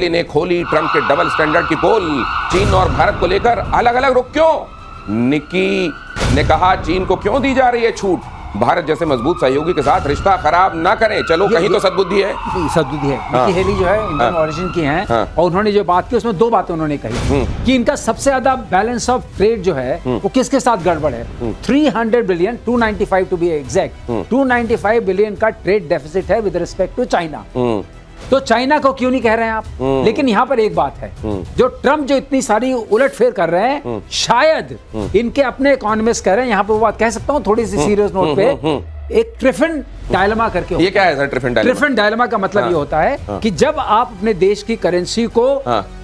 ने खोली ट्रंप के डबल स्टैंडर्ड की पोल। चीन और भारत को लेकर अलग अलग रुख क्यों? निक्की ने कहा चीन को क्यों दी जा रही है छूट? भारत जैसे मजबूत सहयोगी के साथ रिश्ता खराब ना करें। चलो कहीं तो सद्बुद्धि है। सद्बुद्धि है। निक्की हेली जो है इंडियन ओरिजिन की हैं और उन्होंने जो बात की उसमें दो बातें उन्होंने कही कि इनका सबसे ज्यादा बैलेंस ऑफ ट्रेड जो है वो किसके साथ गड़बड़ है। 300 billion 295 to be exact 295 billion का ट्रेड डेफिसिट है विद रिस्पेक्ट टू चाइना। तो चाइना को क्यों नहीं कह रहे हैं आप? लेकिन यहाँ पर एक बात है, जो ट्रम्प जो इतनी सारी उलटफेर कर रहे हैं, शायद इनके अपने इकोनॉमिस्ट कह रहे हैं, यहाँ पर वो बात कह सकता हूँ थोड़ी सी सीरियस नोट पे, एक ट्रिफिन डायलेमा करके। ये क्या है सर ट्रिफिन डायलेमा? ट्रिफिन डायलेमा का मतलब ये होता है कि जब आप अपने देश की करेंसी को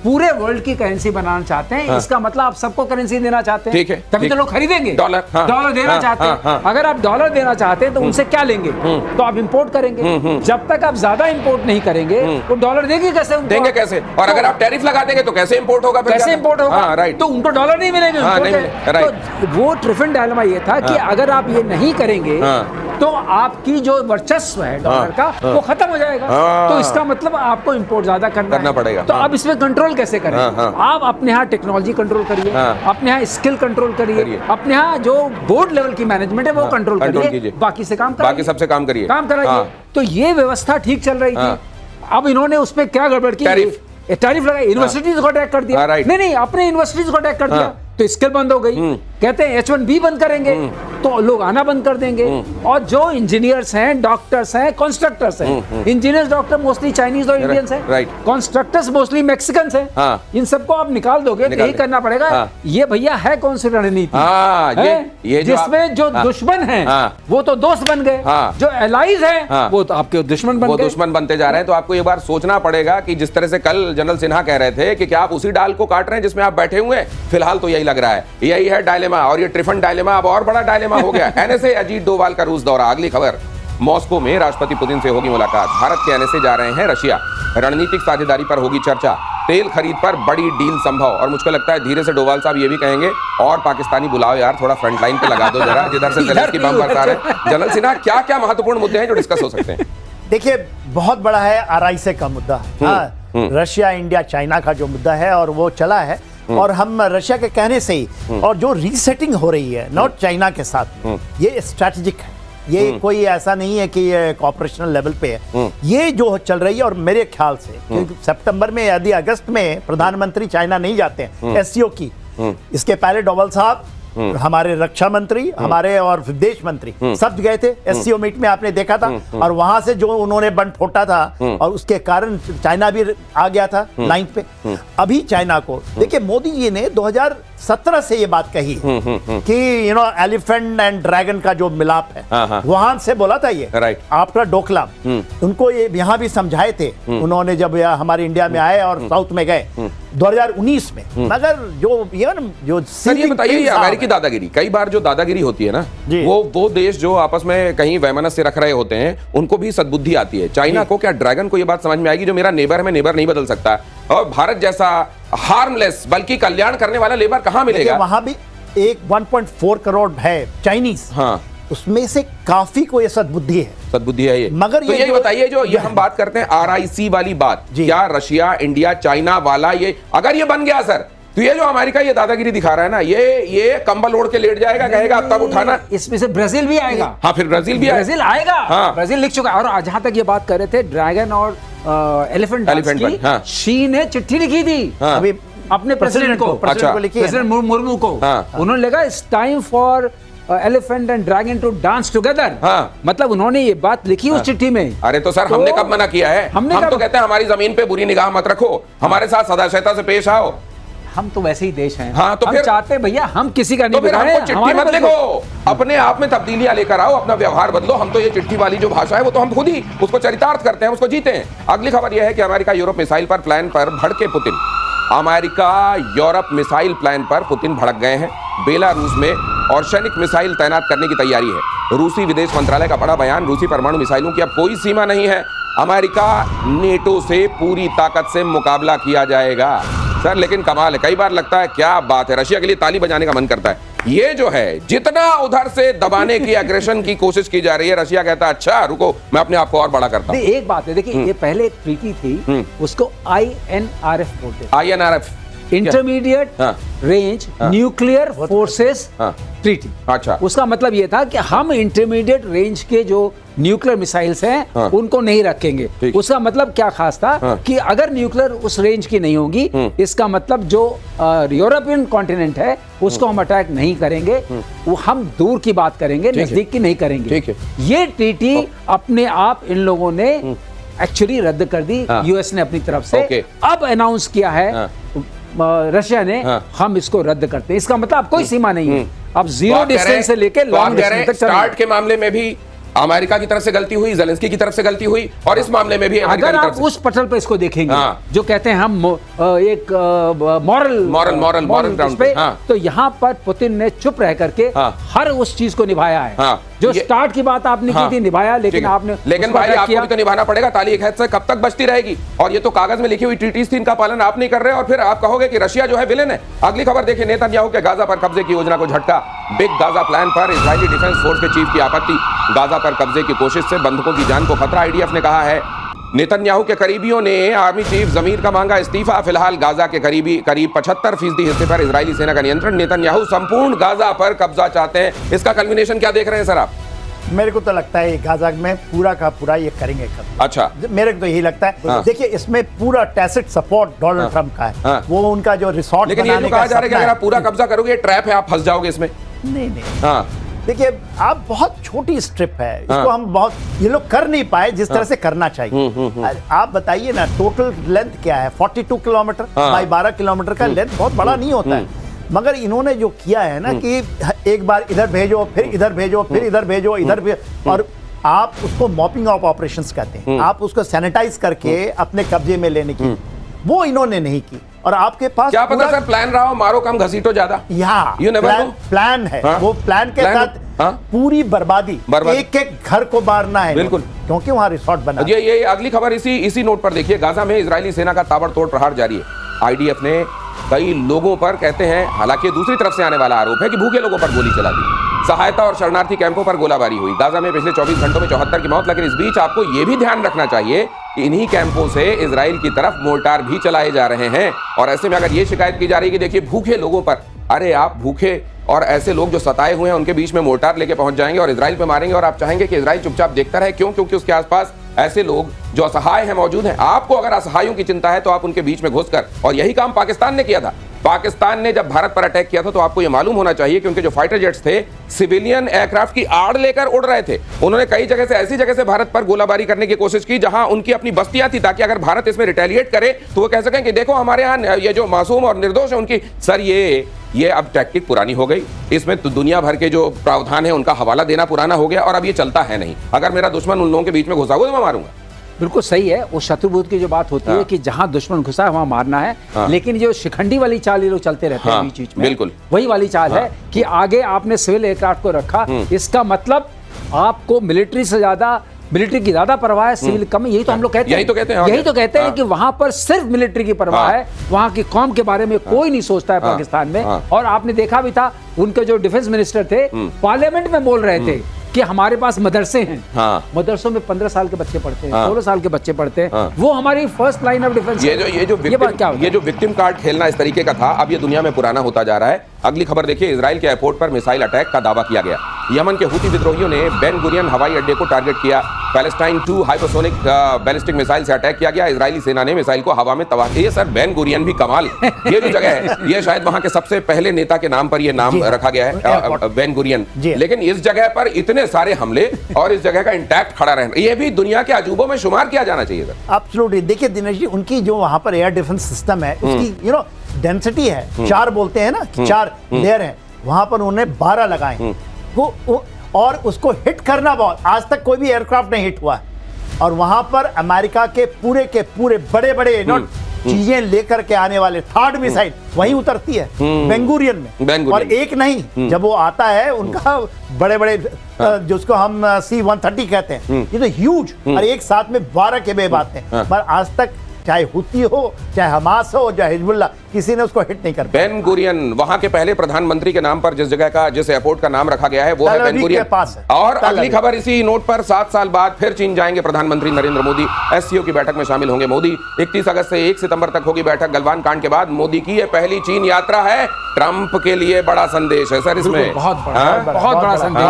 पूरे वर्ल्ड की करेंसी बनाना चाहते हैं, इसका मतलब आप सबको करेंसी देना चाहते हैं। ठीक है, तभी तो लोग खरीदेंगे। डॉलर देना चाहते हैं। अगर आप डॉलर देना चाहते हैं तो उनसे क्या लेंगे? तो आप इंपोर्ट करेंगे। जब तक आप ज्यादा इंपोर्ट नहीं करेंगे तो डॉलर देंगे कैसे? देंगे कैसे? और अगर आप टैरिफ लगा देंगे तो कैसे इंपोर्ट होगा? कैसे इंपोर्ट होगा? राइट। तो उनको डॉलर नहीं मिलेंगे। तो वो ट्रिफिन डायलेमा ये था कि अगर आप ये नहीं करेंगे तो आपकी जो वर्चस्व है डॉलर का वो खत्म हो जाएगा। तो इसका मतलब आपको इंपोर्ट ज्यादा करना पड़ेगा। तो अब इसमें कंट्रोल कैसे करें? आप अपने यहाँ टेक्नोलॉजी कंट्रोल करिए, अपने यहाँ स्किल कंट्रोल करिए, अपने यहाँ जो बोर्ड लेवल की मैनेजमेंट है वो कंट्रोल करिए, बाकी से काम करिए, बाकी सबसे काम करिए, काम कराइए। तो ये व्यवस्था ठीक चल रही थी। अब इन्होंने उसमें क्या गड़बड़ की? टैरिफ लगाई, यूनिवर्सिटीज को अटैक कर दिया। नहीं, अपने यूनिवर्सिटीज को अटैक कर दिया तो स्किल बंद हो गई। कहते हैं H1B बंद करेंगे तो लोग आना बंद कर देंगे। और जो इंजीनियर्स हैं, डॉक्टर्स हैं, कॉन्स्ट्रक्टर्स हैं, इंजीनियर्स डॉक्टर मोस्टली चाइनीज और इंडियंस हैं, कॉन्स्ट्रक्टर्स मोस्टली मैक्सिकन्स हैं, इन सबको आप निकाल दोगे तो यही करना पड़ेगा। ये भैया है कौन सी रणनीति? ये जिसमें जो दुश्मन है वो तो दोस्त बन गए, जो एलाइज है वो तो आपके दुश्मन बन गए। वो दुश्मन बनते जा रहे हैं। तो आपको ये बार सोचना पड़ेगा कि जिस तरह से कल जनरल सिन्हा कह रहे थे कि क्या आप उसी डाल को काट रहे हैं जिसमें आप बैठे हुए हैं? फिलहाल तो यही लग रहा है, यही है डायलेमा। और ये ट्रिफन डायलेमा अब और बड़ा डायलेमा हो गया। एनएसए अजीत डोभाल का रूस दौरा। अगली खबर, मॉस्को में राष्ट्रपति पुतिन से होगी मुलाकात। भारत के एनएसए जा रहे हैं रशिया। रणनीतिक साझेदारी पर होगी चर्चा। तेल खरीद पर बड़ी डील संभव। और मुझको लगता है धीरे से डोभाल साहब ये भी कहेंगे और पाकिस्तानी बुलाओ यार, थोड़ा फ्रंट लाइन पे लगा दो जरा, जिधर से जेलेंस्की बम बरसा रहे हैं। जनरल सिन्हा, क्या क्या महत्वपूर्ण मुद्दे हैं जो डिस्कस हो सकते हैं? देखिए, बहुत बड़ा है आरआईसी का मुद्दा। रशिया, इंडिया, चाइना का जो मुद्दा है और वो चला है। और हम रशिया के कहने से ही और जो रीसेटिंग हो रही है नॉट चाइना के साथ, ये स्ट्रैटेजिक है। ये कोई ऐसा नहीं है कि ये कॉपरेशनल लेवल पे है। ये जो चल रही है, और मेरे ख्याल से क्योंकि सितंबर में यदि अगस्त में प्रधानमंत्री चाइना नहीं जाते हैं एससीओ की, इसके पहले डोभाल साहब, हमारे रक्षा मंत्री, हमारे और विदेश मंत्री सब गए थे एससीओ मीट में, आपने देखा था। और वहां से जो उन्होंने बंद फोटा था और उसके कारण चाइना भी आ गया था लाइन पे। अभी चाइना को देखिए, मोदी जी ने 2017 से ये बात कही कि एलिफेंट एंड ड्रैगन का जो मिलाप है, वहां से बोला था ये आफ्टर डोकलाम। उनको ये यहाँ भी समझाए थे उन्होंने जब हमारे इंडिया में आए और साउथ में गए 2019 में। मगर जो ये बताइए, अमेरिकी दादागिरी, कई बार जो दादागिरी होती है ना, वो देश जो आपस में कहीं वैमनस्य रख रहे होते हैं उनको भी सद्बुद्धि आती है। चाइना को क्या, ड्रैगन को ये बात समझ में आएगी जो मेरा नेबर है, मैं नेबर नहीं बदल सकता। और भारत जैसा हार्मलेस बल्कि कल्याण करने वाला लेबर कहां मिलेगा? वहां भी एक 1.4 करोड़ है चाइनीज, उसमें से काफी को ये सद्बुद्धि है ये। मगर तो ये बताइए, जो ये हम बात करते हैं आरआईसी वाली बात, क्या रशिया, इंडिया, चाइना वाला ये अगर ये बन गया सर, तो ये जो अमेरिका ये दादागिरी दिखा रहा है ना, ये कंबल ओढ़ के लेट जाएगा, कहेगा अब तक उठाना। इसमें से ब्राजील भी आएगा। हाँ, फिर ब्राजील आएगा। ब्राजील लिख चुका है। और जहां तक ये बात कर रहे थे ड्रैगन और एलिफेंट की, शी ने चिट्ठी लिखी थी अभी अपने प्रेसिडेंट को, प्रेसिडेंट मुर्मू को। उन्होंने लिखा it's time for elephant and dragon to dance together. मतलब उन्होंने ये बात लिखी उस चिट्ठी में। अरे तो सर, हमने कब मना किया है? हम तो कहते हैं हमारी जमीन पे बुरी निगाह मत रखो, हमारे साथ सदाशयता से पेश आओ। हम तो वैसे ही देश हैं। तो हम चाहते हैं भैया हम किसी का नहीं बिगाड़े। हमको चिट्ठी मत लिखो, अपने आप में तब्दीलियां लेकर आओ, अपना व्यवहार बदलो। हम तो ये चिट्ठी वाली जो भाषा है वो तो हम खुद ही उसको चरितार्थ करते हैं, उसको जीते हैं। अगली खबर यह है कि अमेरिका यूरोप मिसाइल पर प्लान पर भड़के Putin. America Europe missile plan पर पुतिन भड़क गए हैं। बेलारूस में और सैनिक मिसाइल तैनात करने की तैयारी है। रूसी विदेश मंत्रालय का बड़ा बयान, रूसी परमाणु मिसाइलों की अब कोई सीमा नहीं है। अमेरिका नेटो से पूरी ताकत से मुकाबला किया जाएगा। सर लेकिन कमाल है, कई बार लगता है क्या बात है, रशिया के लिए ताली बजाने का मन करता है। ये जो है जितना उधर से दबाने की एग्रेशन की कोशिश की जा रही है, रशिया कहता है अच्छा रुको मैं अपने आप को और बड़ा करता हूं। एक बात है, देखिए ये पहले एक ट्रीटी थी, उसको INRF बोलते थे, INRF intermediate range nuclear forces treaty. अच्छा, उसका मतलब ये था कि हम इंटरमीडिएट रेंज के जो न्यूक्लियर मिसाइल्स हैं उनको नहीं रखेंगे। उसका मतलब क्या खास था कि अगर न्यूक्लियर उस रेंज की नहीं होगी, इसका मतलब जो यूरोपियन कॉन्टिनेंट है उसको हम अटैक नहीं करेंगे, वो हम दूर की बात करेंगे, नजदीक की नहीं करेंगे। ये ट्रीटी अपने आप इन लोगों ने एक्चुअली रद्द कर दी, यूएस ने अपनी तरफ से। अब अनाउंस किया है रशिया ने, हम इसको रद्द करते हैं। इसका मतलब कोई सीमा नहीं है, अब जीरो डिस्टेंस से लेकर लॉन्ग डिस्टेंस तक। स्टार्ट के मामले में भी अमेरिका की तरफ से गलती हुई, जेलेंस्की की तरफ से गलती हुई, और इस मामले में भी अगर आप उस पटल पे इसको देखेंगे जो कहते हैं हम एक मॉरल ग्राउंड पे, तो यहाँ पर पुतिन ने चुप रह करके हर उस चीज को निभाया है। जो स्टार्ट की बात आपने की थी निभाया, लेकिन आपने, लेकिन भाई आपको भी तो निभाना पड़ेगा। ताली एक हाथ से कब तक बजती रहेगी? और ये तो कागज में लिखी हुई ट्रीटीज थी, इनका पालन आप नहीं कर रहे, और फिर आप कहोगे कि रशिया जो है विलेन है। अगली खबर देखिए, नेतन्याहू के गाजा पर कब्जे की योजना को झटका, बिग गाजा प्लान पर इजरायली डिफेंस फोर्स के चीफ की आपत्ति, गाजा पर कब्जे की कोशिश से बंधकों की जान को खतरा, आईडीएफ ने कहा है। नेतन्याहू के करीबियों ने आर्मी चीफ जमीर का मांगा इस्तीफा, फिलहाल गाजा के करीब 75% हिस्से पर इजरायली सेना का नियंत्रण, नेतन्याहू संपूर्ण गाजा पर कब्जा चाहते हैं। इसका कल्मिनेशन क्या देख रहे हैं सर आप? मेरे को तो लगता है गाजा में पूरा का पूरा ये करेंगे कब। अच्छा, मेरे को तो यही लगता है। देखिए इसमें पूरा टैसिट सपोर्ट डोनाल्ड ट्रंप का है, वो उनका जो रिसोर्ट, लेकिन ये जो कहा जा रहा है कि अगर आप पूरा कब्जा करोगे ट्रैप है, आप फंस जाओगे इसमें। नहीं, देखिए आप बहुत छोटी स्ट्रिप है, इसको हम बहुत, ये लोग कर नहीं पाए जिस तरह से करना चाहिए। आप बताइए ना, टोटल लेंथ क्या है? 42 किलोमीटर बाई 12 किलोमीटर का लेंथ बहुत बड़ा नहीं होता है, मगर इन्होंने जो किया है ना कि एक बार इधर भेजो, फिर इधर भेजो, फिर इधर भेजो, इधर भी, और आप उसको मॉपिंग ऑफ ऑपरेशंस कहते हैं, आप उसको सैनिटाइज करके अपने कब्जे में लेने की, वो इन्होंने नहीं की। और आपके पास क्या पता सर प्लान रहा हो, मारो कम घसीटो ज्यादा, प्लान है। वो प्लान के साथ पूरी बर्बादी, एक एक घर को मारना है, बिल्कुल, क्योंकि वहां रिसोर्ट बना। ये अगली खबर इसी नोट पर देखिए, गाजा में इजरायली सेना का ताबड़तोड़ प्रहार जारी है। आईडीएफ ने कई लोगों पर, कहते हैं हालांकि दूसरी तरफ से आने वाला आरोप है कि भूखे लोगों पर गोली चला दी, सहायता और शरणार्थी कैंपों पर गोलाबारी हुई। गाजा में पिछले 24 घंटों में 74 की मौत, लेकिन इस बीच आपको यह भी ध्यान रखना चाहिए कि इन्हीं कैंपों से इजराइल की तरफ मोर्टार भी चलाए जा रहे हैं। और ऐसे में अगर ये शिकायत की जा रही है कि देखिए भूखे लोगों पर, अरे आप भूखे और ऐसे लोग जो सताए हुए हैं उनके बीच में मोर्टार लेके पहुंच जाएंगे और इजराइल पे मारेंगे, और आप चाहेंगे कि इजराइल चुपचाप देखता रहे। क्यों? क्योंकि उसके आसपास ऐसे लोग जो असहाय हैं मौजूद हैं। आपको अगर असहायों की चिंता है तो आप उनके बीच में घुसकर, और यही काम पाकिस्तान ने किया था। पाकिस्तान ने जब भारत पर अटैक किया था तो आपको यह मालूम होना चाहिए कि उनके जो फाइटर जेट्स थे सिविलियन एयरक्राफ्ट की आड़ लेकर उड़ रहे थे। उन्होंने कई जगह से, ऐसी जगह से भारत पर गोलाबारी करने की कोशिश की जहां उनकी अपनी बस्तियां थी, ताकि अगर भारत इसमें रिटेलिएट करे तो वो कह सकें कि देखो हमारे यहाँ ये जो मासूम और निर्दोष है उनकी। सर ये अब टैक्टिक पुरानी हो गई, इसमें तो दुनिया भर के जो प्रावधान है उनका हवाला देना पुराना हो गया, और अब ये चलता है नहीं। अगर मेरा दुश्मन उन लोगों के बीच में घुसा हुआ तो मैं मारूंगा। बिल्कुल सही है, वो शत्रुबुद्ध की जो बात होती है कि जहां दुश्मन घुसा है वहां मारना है, लेकिन जो शिखंडी वाली चाल ये लोग चलते रहते हैं बीच में, बिल्कुल वही वाली चाल है कि आगे आपने सिविल एयरक्राफ्ट को रखा, इसका मतलब आपको मिलिट्री से ज्यादा, मिलिट्री की ज्यादा परवाह है, सिविल कम। यही तो हम लोग कहते हैं, यही तो कहते हैं कि वहां पर सिर्फ मिलिट्री की परवाह है, वहां की कौम के बारे में कोई नहीं सोचता है पाकिस्तान में। और आपने देखा भी था, उनके जो डिफेंस मिनिस्टर थे पार्लियामेंट में बोल रहे थे कि हमारे पास मदरसे हैं, मदरसों में 15 साल के बच्चे पढ़ते हैं, 16 साल के बच्चे पढ़ते हैं, वो हमारी फर्स्ट लाइन ऑफ डिफेंस। ये जो विक्टिम कार्ड खेलना इस तरीके का था, अब ये दुनिया में पुराना होता जा रहा है। अगली खबर देखिए, इजराइल के एयरपोर्ट पर मिसाइल अटैक का दावा किया गया। यमन के हुती विद्रोहियों ने बेन गुरियन हवाई अड्डे को टारगेट किया। पैलेस्टाइन 2 हाइपरसोनिक बैलिस्टिक मिसाइल से अटैक किया गया। इजरायली सेना ने मिसाइल को हवा में तबाह किया। सर बेन गुरियन भी कमाल, ये जो जगह है ये शायद वहां के सबसे पहले नेता के नाम पर ये नाम रखा गया है, बेन गुरियन। लेकिन इस जगह पर इतने सारे हमले और इस जगह का इंटैक्ट खड़ा रहना, ये भी दुनिया के अजूबों में शुमार किया जाना चाहिए सर। एब्सोल्युटली। देखिए दिनेश जी, उनकी जो वहां पर एयर डिफेंस सिस्टम है उसकी डेंसिटी है, 4 बोलते हैं ना, 4 लेयर है, वहां पर उन्होंने 12 लगाए वो, और उसको हिट करना बहुत, आज तक कोई भी एयरक्राफ्ट नहीं हिट हुआ। और वहां पर अमेरिका के पूरे बड़े बड़े चीजें लेकर के आने वाले थर्ड मिसाइल वहीं उतरती है बेंगुरियन में। और एक नहीं, जब वो आता है उनका बड़े बड़े जिसको हम C-130 कहते हैं, ये तो ह्यूज, और एक साथ में 12 के वेव आते हैं। पर आज तक चाहे हुती हो, चाहे हमास हो, चाहे हिजबुल्लाह, किसी ने उसको हिट नहीं कर पाया। बेन गुरियन, वहां के पहले प्रधानमंत्री के नाम पर जिस जगह का, जिस एयरपोर्ट का नाम रखा गया है वो है बेन गुरियन के पास है। और अगली खबर इसी नोट पर 7 साल बाद फिर चीन जाएंगे प्रधानमंत्री नरेंद्र मोदी। एससीओ की बैठक में शामिल होंगे मोदी। 31 अगस्त से 1 सितंबर तक होगी बैठक। गलवान कांड के बाद मोदी की यह पहली चीन यात्रा है। ट्रंप के लिए बड़ा संदेश है सर इसमें, बहुत बड़ा संदेश।